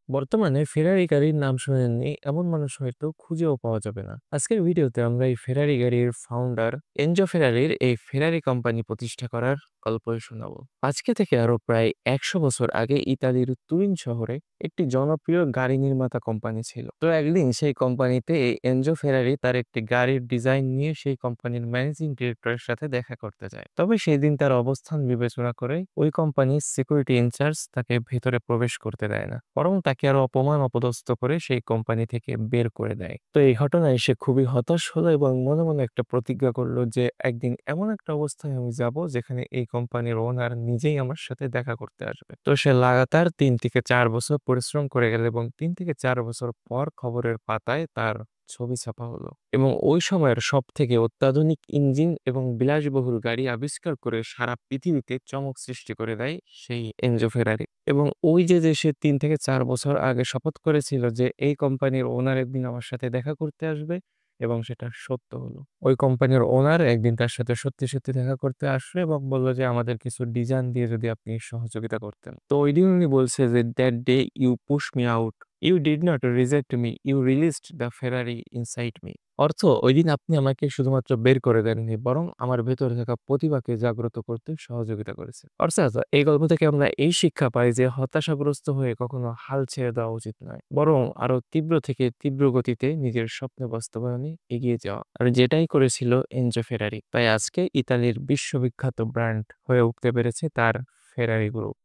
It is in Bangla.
বর্তমানে ফেরারি গাড়ির নাম শোনেননি এমন মানুষ হয়তো খুঁজেও পাওয়া যাবে না। আজকের ভিডিওতে আমরা এই ফেরারি গাড়ির ফাউন্ডার এনজো ফেরারির এই ফেরারি কোম্পানি প্রতিষ্ঠা করার গল্পই শোনাবো। আজকে থেকে আরো প্রায় ১০০ বছর আগে ইতালির তুরিন শহরে একটি জনপ্রিয় গাড়ি নির্মাতা কোম্পানি ছিল। তো একদিন সেই কোম্পানিতে এই এনজো ফেরারি তার একটি গাড়ির ডিজাইন নিয়ে সেই কোম্পানির ম্যানেজিং ডিরেক্টরের সাথে দেখা করতে যায়। তবে সেই দিন তার অবস্থান বিবেচনা করে ওই কোম্পানির সিকিউরিটি ইনচার্জ তাকে ভেতরে প্রবেশ করতে দেয় না, বরং তাকে আরো অপমান অপদস্থ করে সেই কোম্পানি থেকে বের করে দেয়। তো এই ঘটনায় সে খুবই হতাশ হলো এবং মনে মনে একটা প্রতিজ্ঞা করলো যে একদিন এমন একটা অবস্থায় আমি যাব যেখানে এই কোম্পানির ওনার নিজেই আমার সাথে দেখা করতে আসবে। তো সে লাগাতার ৩ থেকে ৪ বছর পরিশ্রম করে গেল এবং ৩ থেকে ৪ বছর পর খবরের পাতায় তার ছবি ছাপা হলো এবং ওই সময়ের সব থেকে অত্যাধুনিক ইঞ্জিন এবং বিলাসবহুল গাড়ি আবিষ্কার করে সারা পৃথিবীতে চমক সৃষ্টি করে দেয় সেই এনজো ফেরারি। এবং ওই যে সে ৩ থেকে ৪ বছর আগে শপথ করেছিল যে এই কোম্পানির ওনার একদিন আমার সাথে দেখা করতে আসবে এবং সেটা সত্য হলো। ওই কোম্পানির ওনার একদিন তার সাথে সত্যি দেখা করতে আসলো এবং বলল যে আমাদের কিছু ডিজাইন দিয়ে যদি আপনি সহযোগিতা করতেন। তো ওইদিন উনি বলছে যে that day you push me out, you did not reject me, you released the Ferrari inside me. অর্থ, ওইদিন আপনি আমাকে শুধুমাত্র বের করে দেননি, বরং আমার ভেতরে থাকা প্রতিভাকে জাগ্রত করতে সহযোগিতা করেছেন। অর্থাৎ এই গল্প থেকে আমরা এই শিক্ষা পাই যে হতাশাগ্রস্ত হয়ে কখনো হাল ছেড়ে দেওয়া উচিত নয়, বরং আরো তীব্র থেকে তীব্র গতিতে নিজের স্বপ্ন বাস্তবায়নে এগিয়ে যাওয়া। আর যেটাই করেছিল এনজো ফেরারি। তাই আজকে ইতালির বিশ্ববিখ্যাত ব্র্যান্ড হয়ে উঠতে পেরেছে তার ফেরারি গ্রুপ।